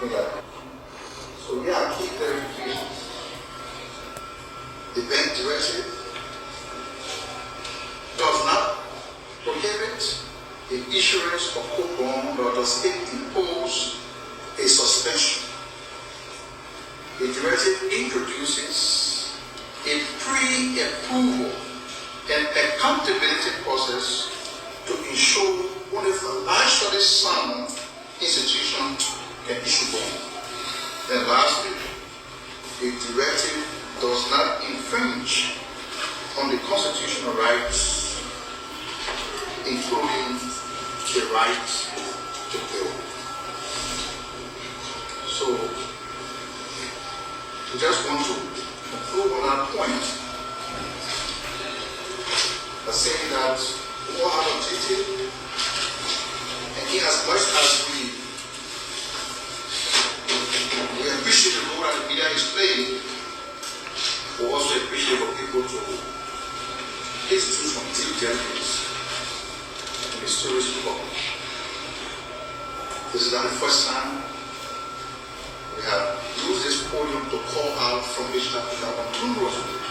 Yeah. So here are key clarifications. The bank directive does not prohibit the issuance of coupon, nor does it impose a suspension. The directive introduces a pre-approval and accountability process to ensure only financially sound institution can issue bonds. And lastly, the directive does not infringe on the constitutional rights, including the right to bill. So, we just want to conclude on that point by saying that we all have a duty, and in as much as we appreciate the role that the media is playing, we also appreciate for people to listen to some due diligence in the stories we publish. This is not the first time we have used this podium to call out from East Africa on numerous occasions.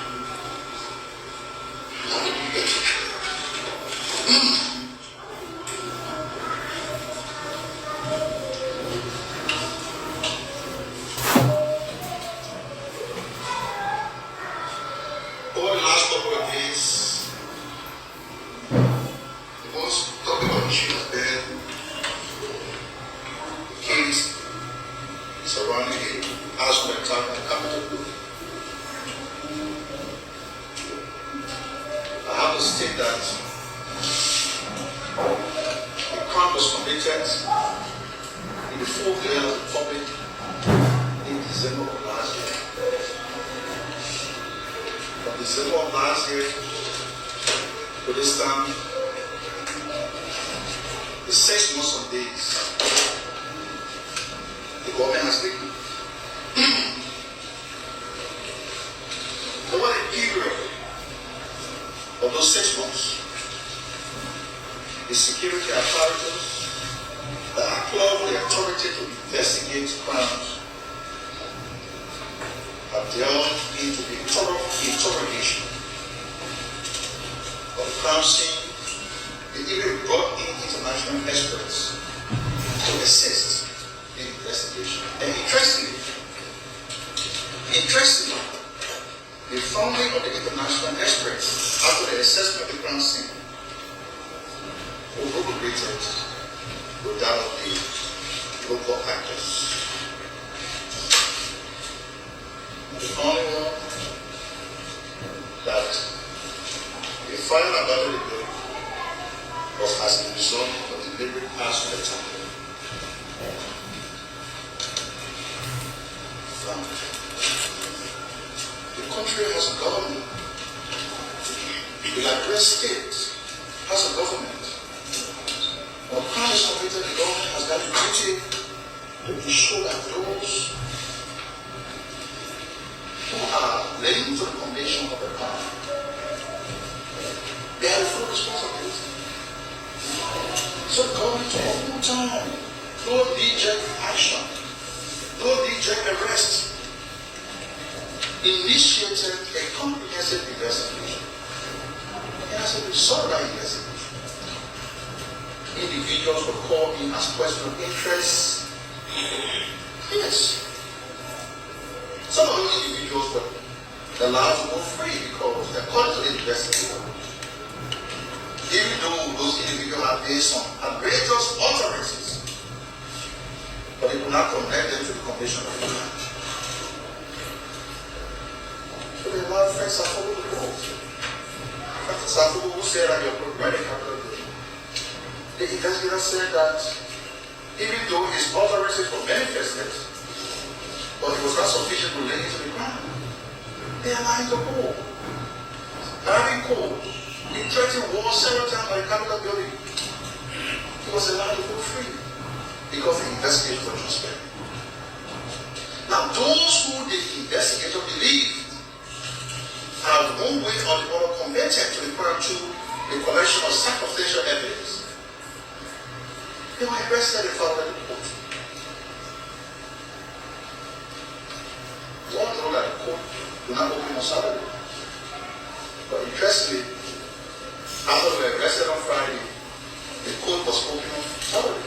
Over the last couple of days, the most topical issue has been the case surrounding the arson attack on the Capitol building. I have to state that the crime was committed in the full glare of the public in December of last year. From December of last year to this time, the 6 months of days the government has taken. Over the period of those 6 months, the security apparatus that are clothed with the authority to investigate crimes have delved into the thorough interrogation of the crime scene. They even brought in international experts to assist in the investigation. And interestingly, the founding of the international experts after the assessment of the crime scene corroborated with that of the local actors. The only one that the fire about the building was as a result of the deliberate arson attack. The country has a government. The Liberia state has a government. When crime is committed, the government has got a duty to ensure that those who are linked to the commission of the crime bear the full responsibility. So the government took a full time, no D-J action, no D-J arrest, initiated a comprehensive investigation. And as a result of that investigation, individuals were called in as person of interest. Yes. Some of those individuals were allowed to go free because, according to the investigator, even though those individuals are based on outrageous utterances, but they could not connect them to the commission of the crime. So they allowed Frank Safogo to go. Frank Safogo, who said that you're running capital building. The investigator said that even though his utterances were manifested, but it was not sufficient to link it to the crime, they allowed him to go. Having called, he threatened war several times by the Capitol building. He was allowed to go free because the investigation was transparent. Now, those who the investigator believed are one way or the other committed to the crime through the collection of circumstantial evidence, they were arrested and filed in court. all know that the court will not open on Saturday. But interestingly, after we were arrested on Friday, the court was open on Saturday.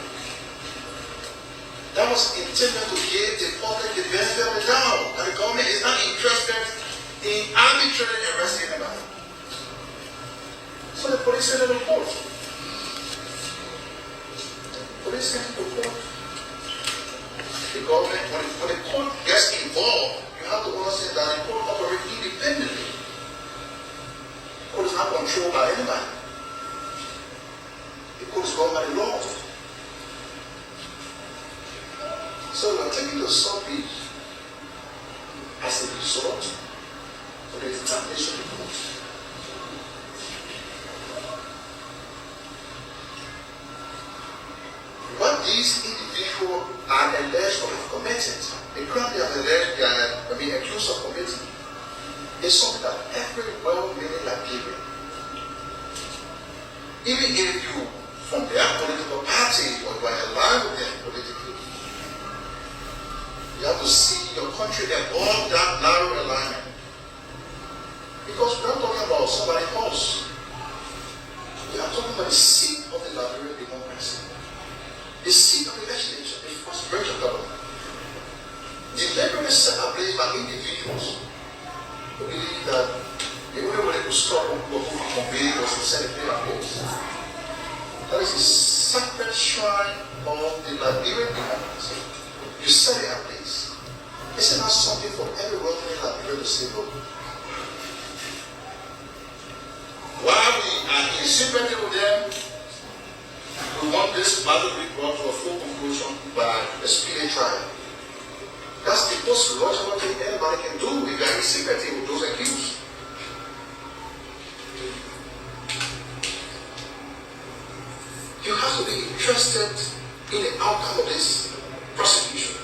That was intended to give the public the benefit of the doubt that the government is not interested in arbitrarily arresting anybody. So the police sent a report. Police sent a report. The government, when the court gets involved, you have to understand that the court operates independently. The court is not controlled by anybody. The court is governed by the law. So we are taking the subject as a result of the determination of the court. What these individuals are alleged to have committed, the crime they have alleged, they are being accused of committing, is something that every well-meaning Liberian, even if you from their political party or you are aligned with them politically, you have to see your country above that narrow alignment. Because we're not talking about somebody else. We are talking about the seat of the Liberian democracy. The seat of the legislature, the first branch of government. Deliberately set ablaze by individuals who believe that the only way they could stop people who obey was to set a place ablaze. That is the sacred shrine of the Liberian democracy. You set it ablaze. Isn't that something for every working Liberian to say, look? While we are in sympathy with them, we want this battle to be brought to a full conclusion by a speedy trial. That's the most logical thing anybody can do if you are in sympathy with those accused. You have to be interested in the outcome of this prosecution.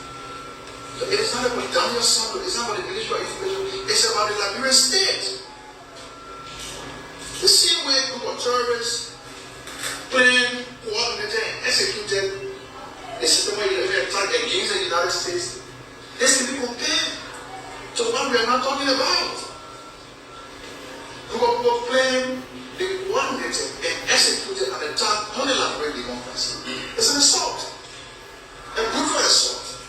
So it is not about Daniel Sandro, it's not about the Ministry of Information, it's about the Liberian state. The same way a group of terrorists planned, coordinated, and executed the systematic attack against the United States. This can be compared to what we are not talking about. Group of people planned, they coordinated, and executed an attack on the Liberian democracy. It's an assault, a brutal assault.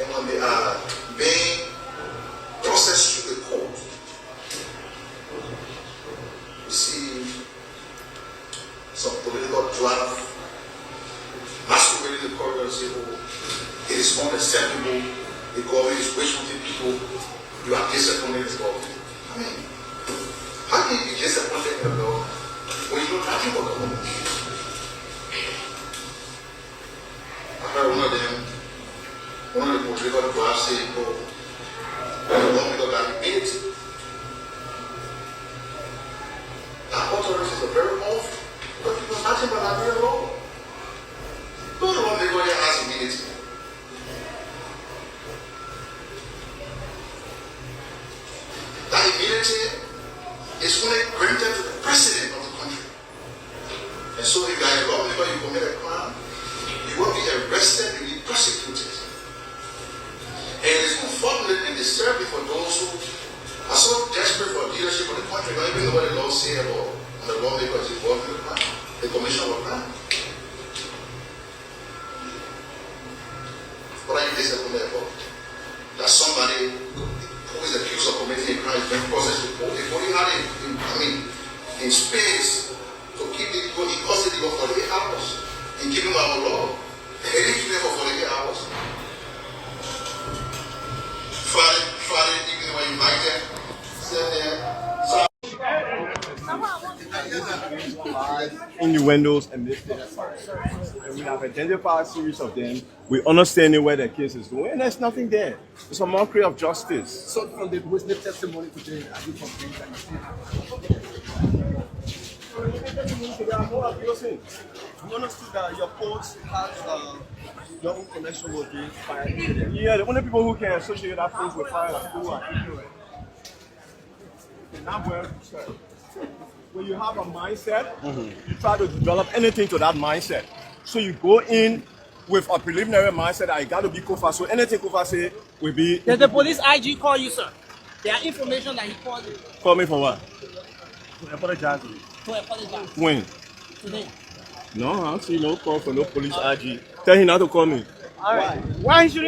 And when they are being processed through the court, you see some political draft masquerading the corridor and say, oh, it is unacceptable, the government is wishing to people, you are disappointed in the government. I mean, how can you be disappointed in the government when you know nothing about the government? I heard one of the political drafts say, oh, the government got immunity. Our authorities are very awful, but you know nothing about Liberian law. No lawmaker here has immunity. That immunity is only granted to the president of the country. And so if you are a lawmaker, you commit a crime, you will be arrested and be prosecuted. And it is unfortunate and disturbing for those who are so desperate for leadership of the country, not even know what the law says about and the lawmaker is involved in the crime, the commission of a crime. What are you disappointed about? That somebody who is accused of committing a crime is being processed with court. If only had in space to keep the people in custody for 48 hours and give him our law. They didn't keep him for 48 hours. Friday evening when you invite them, sit there. Innuendos and mistakes. And we have identified a series of them. We understand where the case is going, and there's nothing there. It's a mockery of justice. So from the witness testimony today, are you complaining There are more abusing. You understood that your post has your own connection with the fire. Yeah, the only people who can associate that post with fire are people who are ignorant. Not well, when you have a mindset, you try to develop anything to that mindset. So you go in with a preliminary mindset that it got to be Kofa. So anything Kofa say will be. Did the police IG call you, sir? There are information that he called you Call me for what? To apologize. to apologize When? today. No, I don't see no call for no police IG. Tell him not to call me. All right. Why should